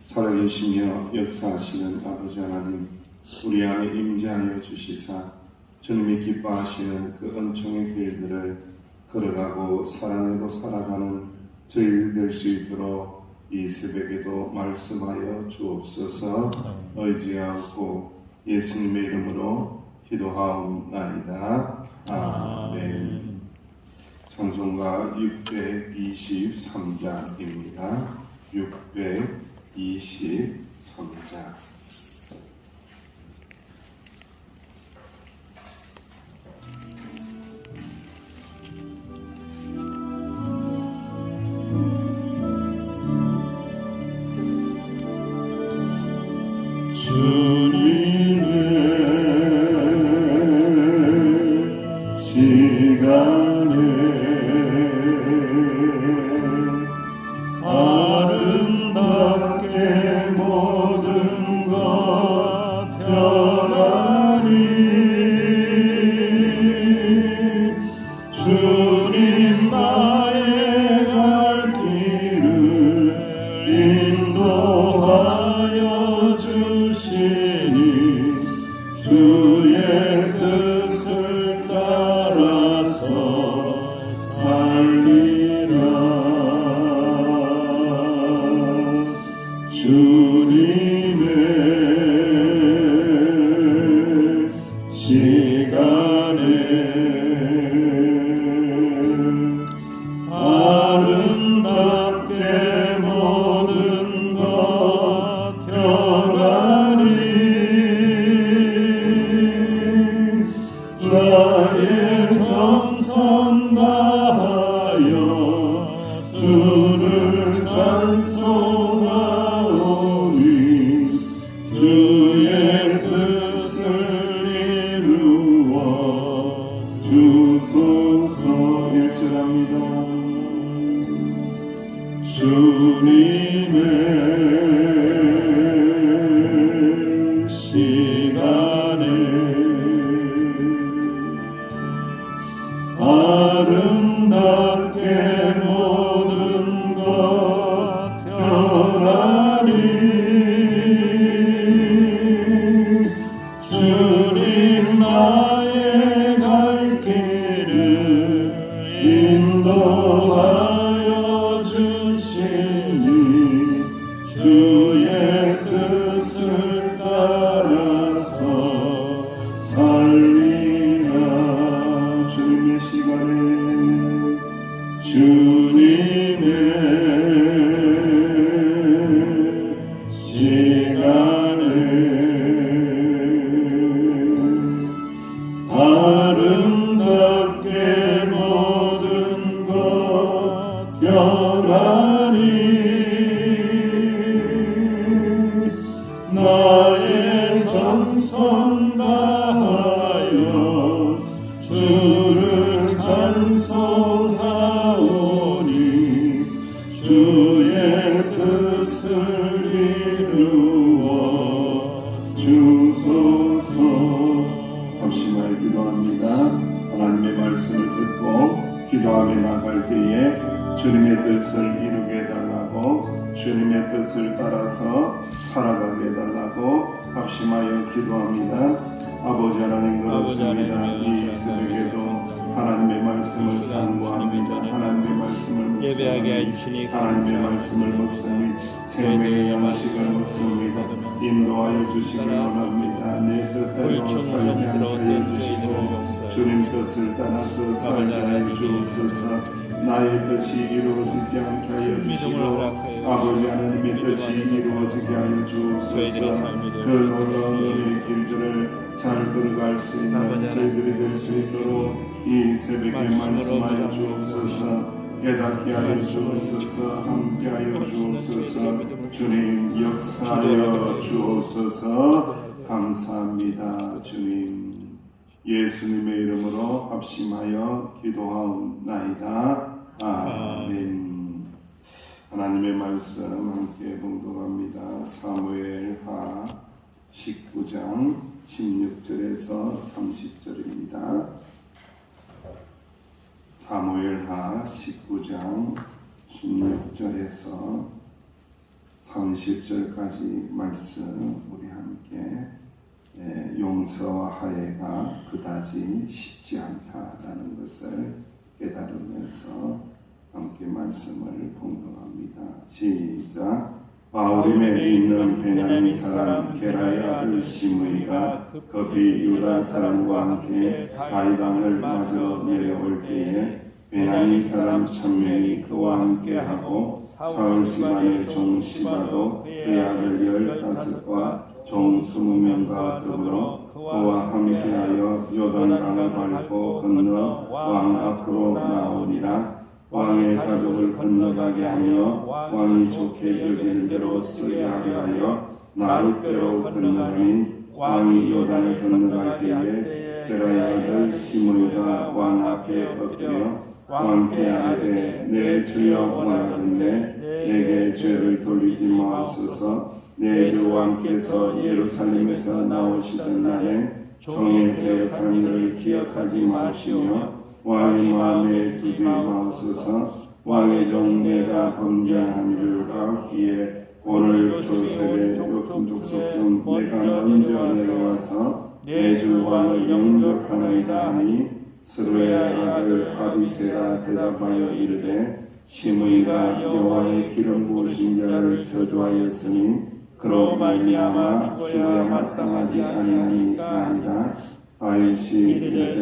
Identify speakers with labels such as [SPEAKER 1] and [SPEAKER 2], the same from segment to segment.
[SPEAKER 1] 살아계시며 역사하시는 아버지 하나님, 우리 안에 임재하여 주시사 주님이 기뻐하시는 그 은총의 길들을 걸어가고 살아내고 살아가는 저희들 될 수 있도록 이 새벽에도 말씀하여 주옵소서. 의지하고 예수님의 이름으로 기도하옵나이다. 아멘. 찬송가 623장입니다. 623장.
[SPEAKER 2] 주님의 시간에 아름답게 모든 것 변하니 주님 나의 갈 길을 인도하여 주시니 주의 뜻을 따라서 살리라. 주님의 시간에 아름답게 모든 것 변하니 나의 정성 다하여 주를 찬송하오니 주의 뜻을 이루어 주소서. 1절합니다. 주님의 시간에 아름답게 모든 것 변하니 주님 나의 갈 길을 인도하여 주시니 주의 뜻을 따라서 살리라. 주님의 시간에 주님의 시간에 아름답게 모든 것 변하니 나의 정성 다하여 주를 찬송하오니 주의 뜻을 이루어 주소서.
[SPEAKER 1] 합심하여 기도합니다. 하나님의 말씀을 듣고 기도하며 나갈 때에 주님의 뜻을 이루게 해달라고, 주님의 뜻을 따라서 살아가게 해달라고 합심하여 기도합니다. 아버지 하나님, 그렇습니다. 이 새벽에도 하나님의 말씀을 상고합니다. 하나님의 말씀을 묵상합니다. 하나님의 말씀을 묵상합니다. 생명의 양식을 묵상합니다. 인도하여 주시기 원합니다. 내 뜻대로 살지 않게 하여 주시고 주님 뜻을 따라서 살게 하여 주옵소서. 나의 뜻이 이루어지지 않게 하여 주시고 아버지 하나님의 뜻이 이루어지게 하여 주옵소서. 그 놀라운 은혜의 길들을 잘 걸어갈 수 있는 저희들이 될 수 있도록 이 새벽에 말씀하여 주옵소서. 깨닫게 하여 주옵소서. 함께하여 주옵소서. 주님 역사하여 주옵소서. 감사합니다. 주님 예수님의 이름으로 합심하여 기도하옵나이다. 아멘. 하나님의 말씀 함께 봉독합니다. 사무엘하 19장 16절에서 30절입니다. 사무엘하 19장 16절에서 30절까지 말씀 우리 함께 용서와 화해가 그다지 쉽지 않다라는 것을 깨달으면서 함께 말씀을 봉독합니다. 시작. 바울임에 있는 베냐민 사람 게라의 아들 시므이가 급히 유다 사람과 함께 다이강을 맞으러 내려올 때에 베냐민 사람 1000명이 그와 함께하고 사울 집안의 종 시바도 그의 아들 15과 종 20명과 더불어 그와 함께하여 요단강을 밟고 건너 왕 앞으로 나오니라. 왕의 가족을 건너가게 하며 왕이 좋게 여기는 대로 쓰게 하려 하여 나룻배로 건너가니 왕이 요단을 건너갈 때에 게라의 아들 시므이가 왕 앞에 엎드려 왕께 아뢰되 내 주여 원하건대 내게 죄를 돌리지 마옵소서. 내 주 왕께서 예루살렘에서 나오시던 날에 종의 대역한 일을 기억하지 마시며 왕의 마음에 두지 마옵소서. 왕의 종 내가 범죄한 일을 알기에 오늘 조셉의 족속 중 내가 먼저 내려와서 내 주 왕을 영접하나이다 하니 스루의 아들 아비새가 대답하여 이르되 시므이가 여호와의 기름 부으신 자를 저주하였으니 그로 말미암아 죽어야 마땅하지 아니하니가 아니라 다윗이 이르되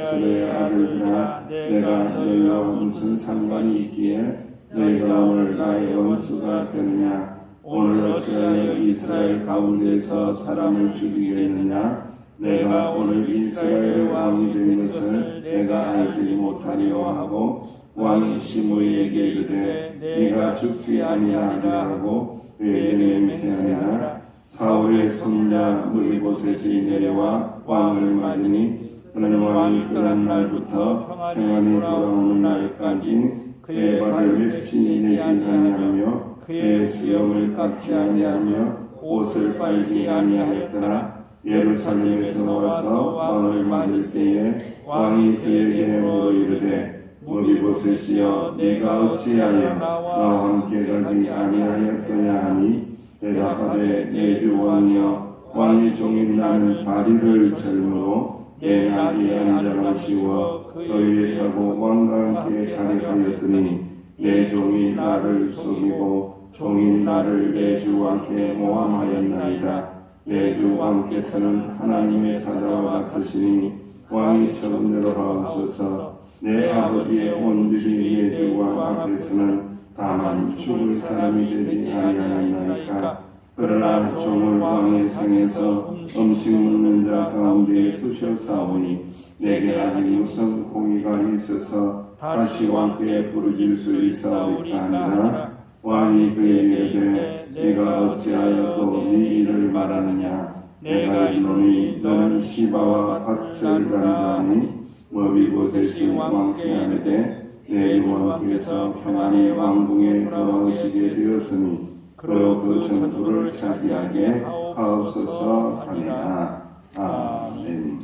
[SPEAKER 1] 스루의 아들들아 내가 너희와 무슨 상관이 있기에 너희가 오늘 나의 원수가 되느냐. 오늘 어찌하여 이스라엘 가운데서 사람을 죽이겠느냐. 내가 오늘 이스라엘의 왕이 된 것을 내가 알지 못하리요 하고 왕이 시므이에게 이르되 네가 죽지 아니하리라 하고 그에게 맹세하니라. 사울의 손자 무비보셋이 내려와 왕을 맞으니 그는 왕이 떠난 날부터 평안히 돌아오는 날까지 그의 발을 맵신이 내지 아니하며 그의 수염을 깎지 아니하며 옷을 빨지 아니하였더라. 예루살렘에서 와서 왕을 맞을 때에 왕이 그에게 물어 이르되 무비보셋이여 네가 어찌하여 나와 함께 가지 아니하였더냐 하니 대답하되 내 주 왕이여 왕의 종인 나는 다리를 절므로 내 나귀에 앉아라 씌워 그 위에 타고 왕과 함께 가게 하였더니 내 종이 나를 속이고 종인 나를 내 주 왕께 모함하였나이다. 내 주 왕께서는 하나님의 사자와 같으시니 왕이 처음대로 하옵소서. 내 아버지의 온집이 내 주 왕 앞에서는 다만 죽을 사람이 되지 아니하였나이까. 그러나 종을 왕의 상에서 음식 먹는 자 가운데 두셨사오니 내게 아직 무슨 공의가 있어서 다시 왕께 부르질 수 있사오리까 하니라. 왕이 그에게 이르되 네가 어찌하여 또 네 일을 말하느냐. 내가 이르노니 너는 시바와 밭을 간다 하니 무비보셋이 왕께 아뢰되 내 왕께서 평안히 왕궁에 돌아오시게 되었으니 그로 그 전투를 차지하게 하옵소서 하니라. 아멘.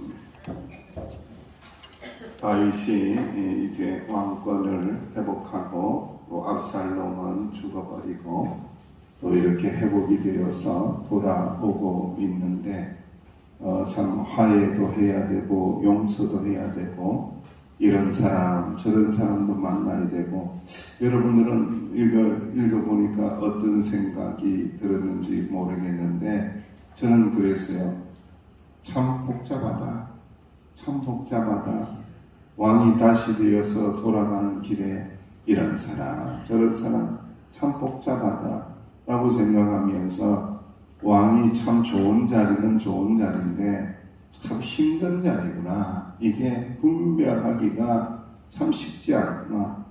[SPEAKER 1] 다윗이 이제 왕권을 회복하고 또 압살롬은 죽어버리고 또 이렇게 회복이 되어서 돌아오고 있는데 참 화해도 해야 되고 용서도 해야 되고 이런 사람 저런 사람도 만나야 되고 여러분들은 읽어보니까 어떤 생각이 들었는지 모르겠는데 저는 그랬어요. 참 복잡하다. 참 복잡하다. 왕이 다시 되어서 돌아가는 길에 이런 사람 저런 사람 참 복잡하다 라고 생각하면서 왕이 참 좋은 자리는 좋은 자리인데 참 힘든 자리구나. 이게 분별하기가 참 쉽지 않구나.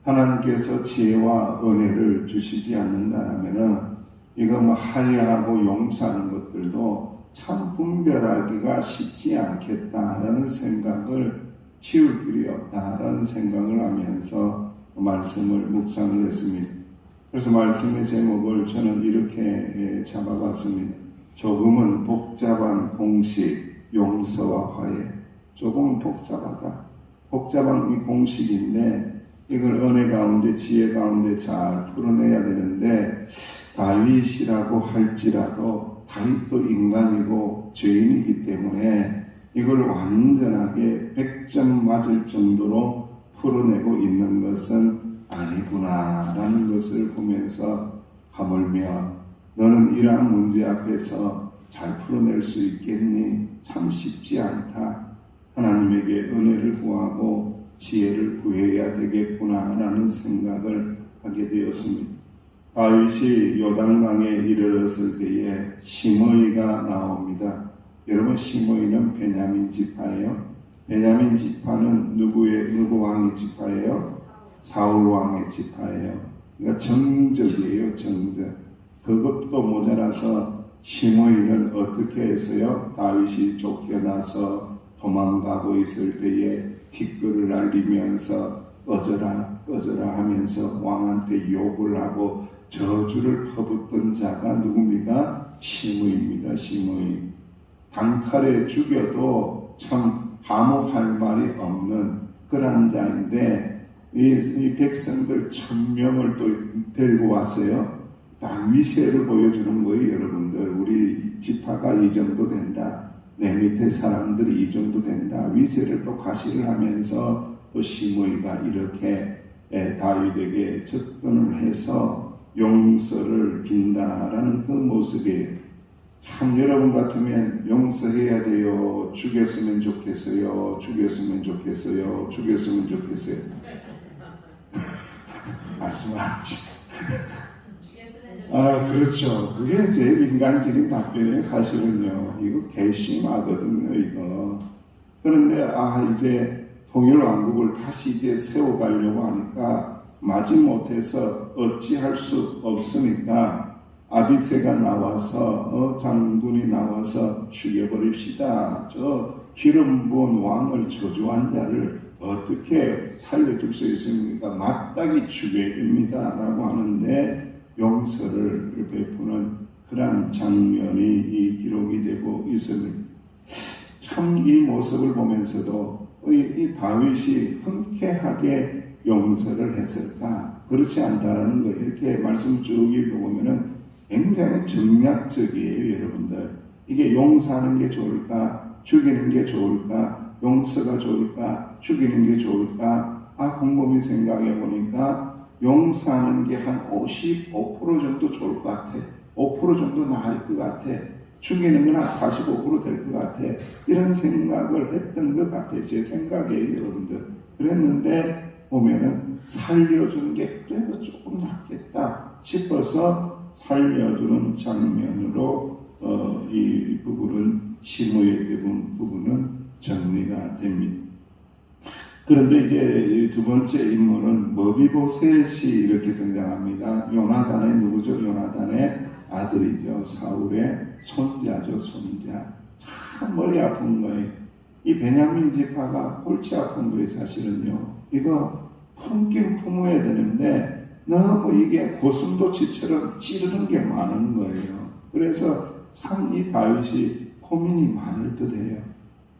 [SPEAKER 1] 하나님께서 지혜와 은혜를 주시지 않는다면은 이거 화해하고 용서하는 것들도 참 분별하기가 쉽지 않겠다라는 생각을 치울 길이 없다라는 생각을 하면서 말씀을 묵상을 했습니다. 그래서 말씀의 제목을 저는 이렇게 잡아봤습니다. 조금은 복잡한 공식 용서와 화해. 조금은 복잡하다. 복잡한 이 공식인데 이걸 은혜 가운데 지혜 가운데 잘 풀어내야 되는데 다윗이라고 할지라도 다윗도 인간이고 죄인이기 때문에 이걸 완전하게 100점 맞을 정도로 풀어내고 있는 것은 아니구나라는 것을 보면서 하물며 너는 이러한 문제 앞에서 잘 풀어낼 수 있겠니? 참 쉽지 않다. 하나님에게 은혜를 구하고 지혜를 구해야 되겠구나라는 생각을 하게 되었습니다. 다윗이 요단강에 이르렀을 때에 시므이가 나옵니다. 여러분, 시므이는 베냐민 지파예요. 베냐민 지파는 누구 왕의 지파예요? 사울 왕의 지파예요. 그러니까 정적이에요, 정적. 그것도 모자라서 시므이는 어떻게 했어요? 다윗이 쫓겨나서 도망가고 있을 때에 티끌을 날리면서 꺼져라 하면서 왕한테 욕을 하고 저주를 퍼붓던 자가 누굽니까? 시므이입니다. 시므이. 단칼에 죽여도 참 아무 할 말이 없는 그런 자인데 이 백성들 1000명을 또 데리고 왔어요. 다 위세를 보여주는 거예요. 여러분들, 우리 지파가 이 정도 된다. 내 밑에 사람들이 이 정도 된다. 위세를 또 과시를 하면서 또 시므이가 이렇게 다윗에게 접근을 해서 용서를 빈다라는 그 모습이에요. 참 여러분 같으면 용서해야 돼요. 죽였으면 좋겠어요. 죽였으면 좋겠어요. 죽였으면 좋겠어요. 말씀 안 하시죠. 그렇죠. 그게 제일 인간적인 답변이에요. 사실은요. 이거 괘씸하거든요, 이거. 그런데 이제 통일왕국을 다시 이제 세워가려고 하니까 마지못해서 어찌할 수 없으니까 아비새가 나와서 장군이 나와서 죽여버립시다. 저 기름 부은 왕을 저주한 자를 어떻게 살려줄 수 있습니까? 마땅히 죽여야 됩니다. 라고 하는데 용서를 베푸는 그러한 장면이 기록이 되고 있습니다. 참 이 모습을 보면서도 이 다윗이 흔쾌하게 용서를 했을까? 그렇지 않다라는 거 이렇게 말씀 쭉 읽어보면은 굉장히 정략적이에요, 여러분들. 이게 용서하는 게 좋을까? 죽이는 게 좋을까? 용서가 좋을까? 죽이는 게 좋을까? 곰곰이 생각해 보니까 용서하는 게 한 55% 정도 좋을 것 같아. 5% 정도 나을 것 같아. 죽이는 건 한 45% 될 것 같아. 이런 생각을 했던 것 같아요. 제 생각이에요, 여러분들. 그랬는데 보면은 살려주는 게 그래도 조금 낫겠다 싶어서 살려주는 장면으로 이 부분은 시므이의 부분은 정리가 됩니다. 그런데 이제 두 번째 인물은 머비보셋이 이렇게 등장합니다. 요나단의 누구죠? 요나단의 아들이죠. 사울의 손자죠. 손자. 참 머리 아픈 거예요. 이 베냐민 지파가 골치 아픈 거예요. 사실은요. 이거 품긴 품어야 되는데 너무 이게 고슴도치처럼 찌르는 게 많은 거예요. 그래서 참 이 다윗이 고민이 많을 듯해요.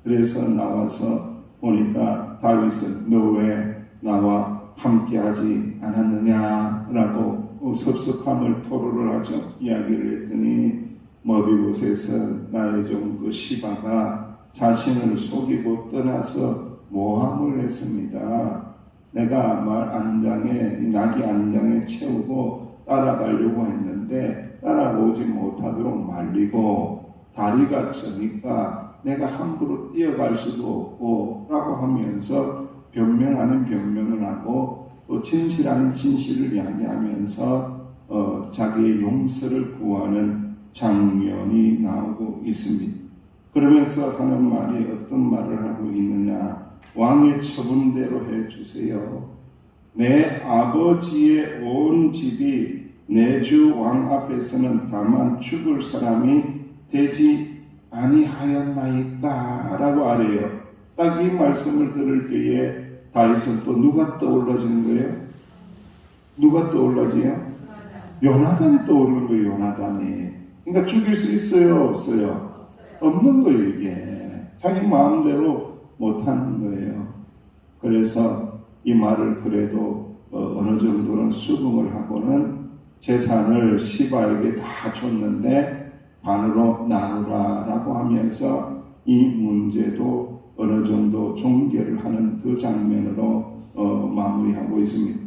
[SPEAKER 1] 그래서 나와서 보니까 다윗은 너 왜 나와 함께하지 않았느냐라고 섭섭함을 토로를 하죠. 이야기를 했더니 머비보셋은 나의 종 그 시바가 자신을 속이고 떠나서 모함을 했습니다. 내가 나귀 안장에 채우고 따라가려고 했는데 따라오지 못하도록 말리고 다리가 저니까 내가 함부로 뛰어갈 수도 없고 라고 하면서 변명하는 변명을 하고 또 진실하는 진실을 이야기하면서 자기의 용서를 구하는 장면이 나오고 있습니다. 그러면서 하는 말이 어떤 말을 하고 있느냐? 왕의 처분대로 해주세요. 내 아버지의 온 집이 내 주 왕 앞에서는 다만 죽을 사람이 되지 아니하였나이까? 라고 아래요. 딱 이 말씀을 들을 때에 다윗은 또 누가 떠올라지는 거예요? 누가 떠올라지요? 요나단이 떠오르는 거예요. 요나단이. 그러니까 죽일 수 있어요? 없어요? 없는 거예요. 이게 자기 마음대로 못하는 거예요. 그래서 이 말을 그래도 어느 정도는 수긍을 하고는 재산을 시바에게 다 줬는데 반으로 나누라라고 하면서 이 문제도 어느 정도 종결을 하는 그 장면으로 마무리하고 있습니다.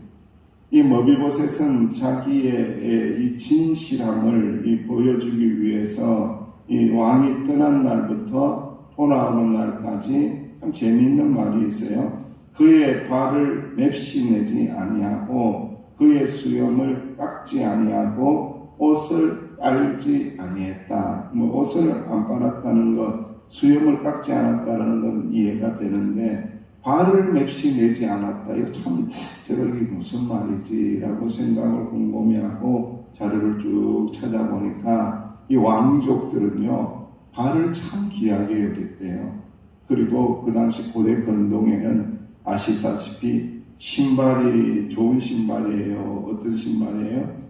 [SPEAKER 1] 이 머비보셋은 자기의 이 진실함을 보여주기 위해서 이 왕이 떠난 날부터 돌아오는 날까지 참 재미있는 말이 있어요. 그의 발을 맵시내지 아니하고 그의 수염을 깎지 아니하고 옷을 빨지 아니했다. 옷을 안 빨았다는 것, 수염을 깎지 않았다는 건 이해가 되는데 발을 맵시내지 않았다. 이거 참 제가 이게 무슨 말이지라고 생각을 곰곰이하고 자료를 쭉 찾아보니까 이 왕족들은요 발을 참 귀하게 여겼대요. 그리고 그 당시 고대 건동에는 아시다시피 신발이 좋은 신발이에요. 어떤 신발이에요?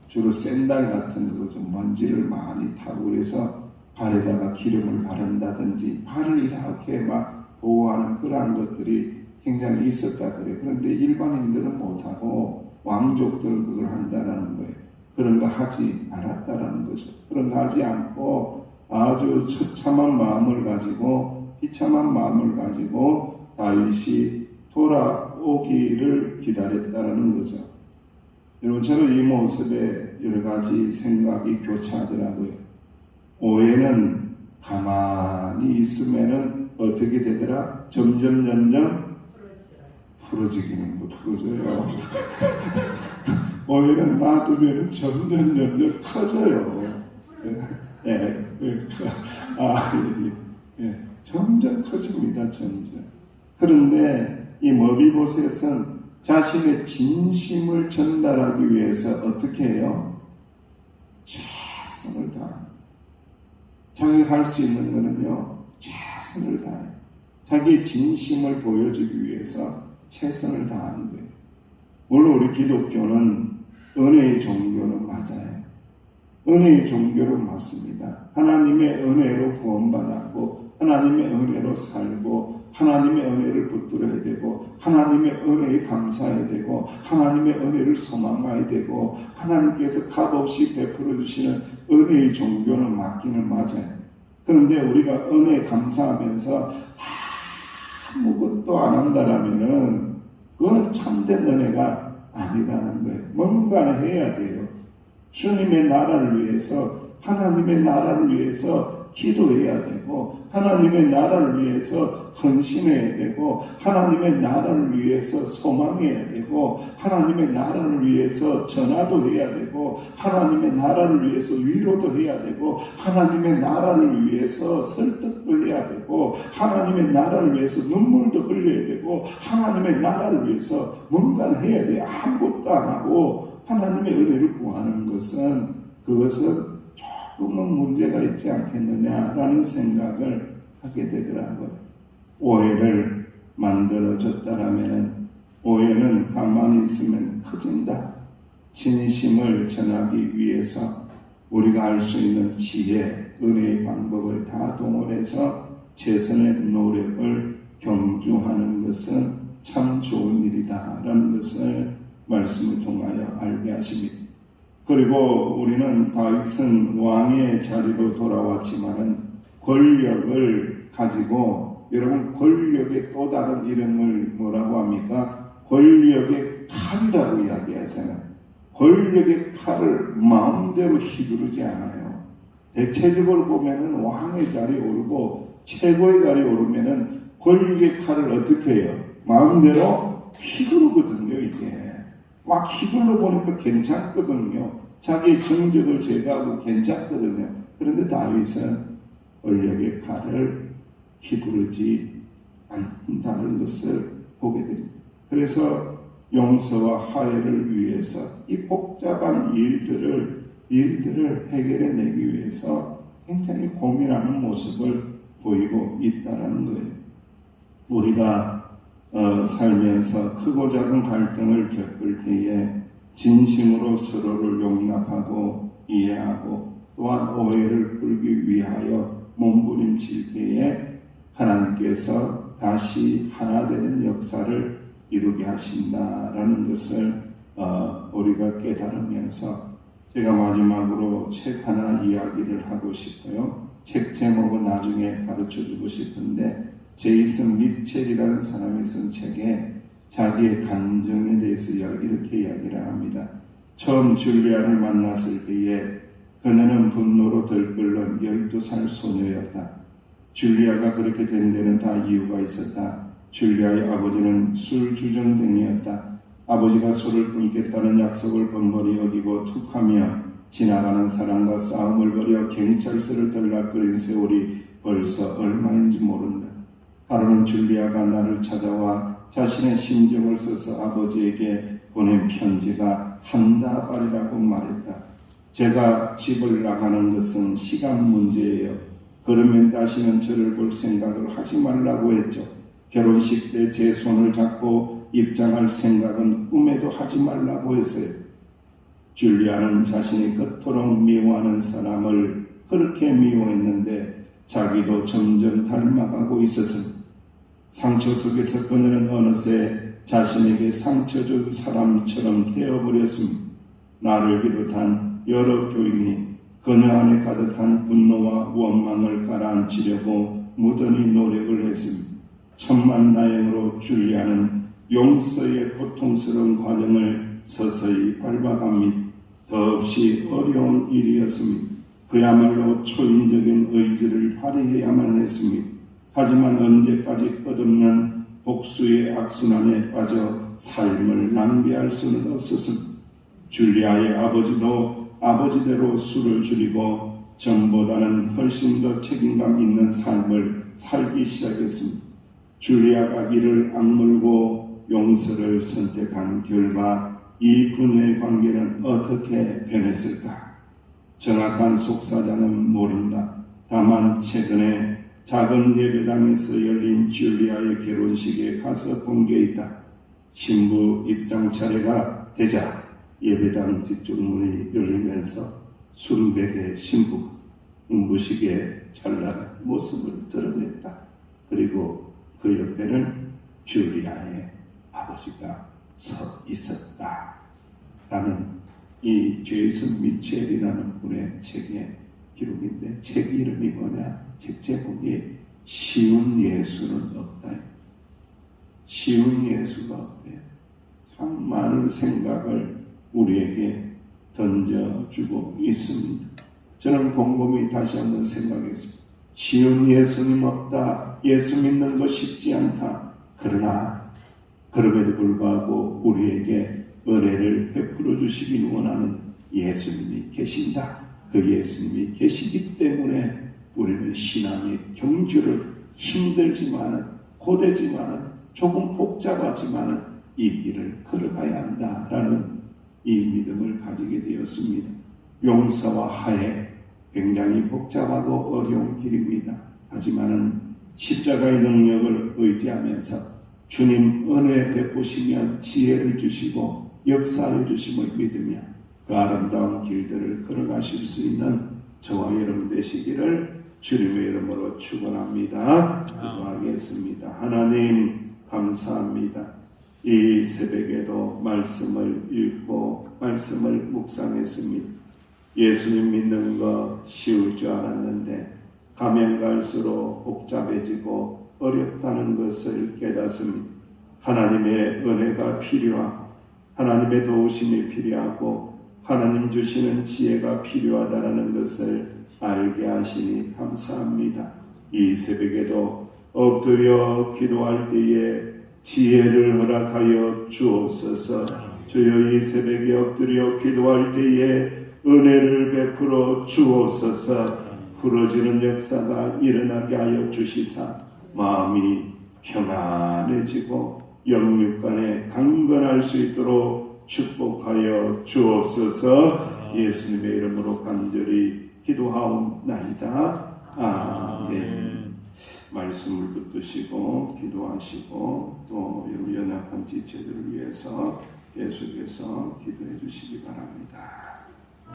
[SPEAKER 1] 주로 샌들 같은 거 좀 먼지를 많이 타고 그래서 발에다가 기름을 바른다든지 발을 이렇게 막 보호하는 그러한 것들이 굉장히 있었다 그래요. 그런데 일반인들은 못하고 왕족들은 그걸 한다는 거예요. 그런 거 하지 않았다라는 거죠. 그런 거 하지 않고 아주 처참한 마음을 가지고 비참한 마음을 가지고 다윗이 돌아오기를 기다렸다라는 거죠. 여러분 저는 이 모습에 여러 가지 생각이 교차하더라고요. 오해는 가만히 있으면은 어떻게 되더라? 점점 풀어지기는 못 풀어져요. 오해는 놔두면 점점 커져요. 점점 커집니다. 점점. 그런데 이 머비보셋은 자신의 진심을 전달하기 위해서 어떻게 해요? 최선을 다합니다. 자기가 할 수 있는 거는요, 최선을 다해요. 자기의 진심을 보여주기 위해서 최선을 다하는 거예요. 물론 우리 기독교는 은혜의 종교는 맞아요. 은혜의 종교는 맞습니다. 하나님의 은혜로 구원받았고 하나님의 은혜로 살고 하나님의 은혜를 붙들어야 되고 하나님의 은혜에 감사해야 되고 하나님의 은혜를 소망해야 되고 하나님께서 값없이 베풀어 주시는 은혜의 종교는 맞기는 맞아요. 그런데 우리가 은혜에 감사하면서 아무것도 안 한다라면은 그건 참된 은혜가 아니라는 거예요. 뭔가를 해야 돼요. 주님의 나라를 위해서 하나님의 나라를 위해서 기도해야 되고 하나님의 나라를 위해서 헌신해야 되고 하나님의 나라를 위해서 소망해야 되고 하나님의 나라를 위해서 전화도 해야 되고 하나님의 나라를 위해서 위로도 해야 되고 하나님의 나라를 위해서 설득도 해야 되고 하나님의 나라를 위해서 눈물도 흘려야 되고 하나님의 나라를 위해서 뭔가를 해야 돼요. 아무것도 안 하고 하나님의 은혜를 구하는 것은 그것은 조금은 문제가 있지 않겠느냐라는 생각을 하게 되더라고요. 오해를 만들어줬다라면 오해는 가만히 있으면 커진다. 진심을 전하기 위해서 우리가 할 수 있는 지혜, 은혜의 방법을 다 동원해서 최선의 노력을 경주하는 것은 참 좋은 일이다라는 것을 말씀을 통하여 알게 하십니다. 그리고 우리는 다윗은 왕의 자리로 돌아왔지만은 권력을 가지고 여러분 권력의 또 다른 이름을 뭐라고 합니까? 권력의 칼이라고 이야기하잖아요. 권력의 칼을 마음대로 휘두르지 않아요. 대체적으로 보면은 왕의 자리에 오르고 최고의 자리에 오르면은 권력의 칼을 어떻게 해요? 마음대로 휘두르거든요. 이게 막 휘둘러 보니까 괜찮거든요. 자기의 정적을 제거하고 괜찮거든요. 그런데 다윗은 권력의 칼을 휘두르지 않는다는 것을 보게 됩니다. 그래서 용서와 화해를 위해서 이 복잡한 일들을 해결해내기 위해서 굉장히 고민하는 모습을 보이고 있다는 거예요. 우리가 살면서 크고 작은 갈등을 겪을 때에 진심으로 서로를 용납하고 이해하고 또한 오해를 풀기 위하여 몸부림칠 때에 하나님께서 다시 하나 되는 역사를 이루게 하신다라는 것을 우리가 깨달으면서 제가 마지막으로 책 하나 이야기를 하고 싶어요. 책 제목은 나중에 가르쳐주고 싶은데 제이슨 미첼이라는 사람이 쓴 책에 자기의 감정에 대해서 이렇게 이야기를 합니다. 처음 줄리아를 만났을 때에 그녀는 분노로 들끓는 12살 소녀였다. 줄리아가 그렇게 된 데는 다 이유가 있었다. 줄리아의 아버지는 술 주정뱅이였다. 아버지가 술을 끊겠다는 약속을 번번이 어기고 툭하며 지나가는 사람과 싸움을 벌여 경찰서를 들락거린 세월이 벌써 얼마인지 모른다. 하루는 줄리아가 나를 찾아와 자신의 심정을 써서 아버지에게 보낸 편지가 한 다발이라고 말했다. 제가 집을 나가는 것은 시간 문제예요. 그러면 다시는 저를 볼 생각을 하지 말라고 했죠. 결혼식 때 제 손을 잡고 입장할 생각은 꿈에도 하지 말라고 했어요. 줄리아는 자신이 그토록 미워하는 사람을 그렇게 미워했는데 자기도 점점 닮아가고 있었습니다. 상처 속에서 그녀는 어느새 자신에게 상처 준 사람처럼 되어버렸습니다. 나를 비롯한 여러 교인이 그녀 안에 가득한 분노와 원망을 가라앉히려고 무던히 노력을 했습니다. 천만다행으로 줄리아는 용서의 고통스러운 과정을 서서히 밟아갑니다. 더없이 어려운 일이었습니다. 그야말로 초인적인 의지를 발휘해야만 했습니다. 하지만 언제까지 끝없는 복수의 악순환에 빠져 삶을 낭비할 수는 없었습니다. 줄리아의 아버지도 아버지대로 술을 줄이고 전보다는 훨씬 더 책임감 있는 삶을 살기 시작했습니다. 줄리아가 이를 악물고 용서를 선택한 결과 이 부녀의 관계는 어떻게 변했을까? 정확한 속사자는 모른다. 다만 최근에 작은 예배당에서 열린 줄리아의 결혼식에 가서 본 게 있다. 신부 입장 차례가 되자 예배당 뒤쪽 문이 열리면서 순백의 신부가 문부식에 찬란한 모습을 드러냈다. 그리고 그 옆에는 줄리아의 아버지가 서 있었다. 라는 이 제이슨 미첼이라는 분의 책의 기록인데 책 이름이 뭐냐? 책 제목이 쉬운 예수는 없다. 쉬운 예수가 없대요. 참 많은 생각을 우리에게 던져주고 있습니다. 저는 곰곰이 다시 한번 생각했습니다. 쉬운 예수님 없다. 예수 믿는 거 쉽지 않다. 그러나 그럼에도 불구하고 우리에게 은혜를 베풀어 주시길 원하는 예수님이 계신다. 그 예수님이 계시기 때문에 우리는 신앙의 경주를 힘들지만은 고되지만은 조금 복잡하지만은 이 길을 걸어가야 한다라는 이 믿음을 가지게 되었습니다. 용서와 화해 굉장히 복잡하고 어려운 길입니다. 하지만은 십자가의 능력을 의지하면서 주님 은혜 베푸시며 지혜를 주시고 역사해 주심을 믿으며 그 아름다운 길들을 걸어가실 수 있는 저와 여러분 되시기를 주님의 이름으로 축원합니다. 기도하겠습니다. 하나님 감사합니다. 이 새벽에도 말씀을 읽고 말씀을 묵상했습니다. 예수님 믿는 거 쉬울 줄 알았는데 가면 갈수록 복잡해지고 어렵다는 것을 깨닫습니다. 하나님의 은혜가 필요하고 하나님의 도우심이 필요하고 하나님 주시는 지혜가 필요하다는 것을 알게 하시니 감사합니다. 이 새벽에도 엎드려 기도할 때에 지혜를 허락하여 주옵소서. 주여 이 새벽에 엎드려 기도할 때에 은혜를 베풀어 주옵소서. 풀어지는 역사가 일어나게 하여 주시사 마음이 평안해지고 영육간에 강건할 수 있도록 축복하여 주옵소서. 예수님의 이름으로 간절히 기도하옵나이다. 아멘. 말씀을 붙드시고 기도하시고 또 여러분 연약한 지체들을 위해서 계속해서 기도해 주시기 바랍니다.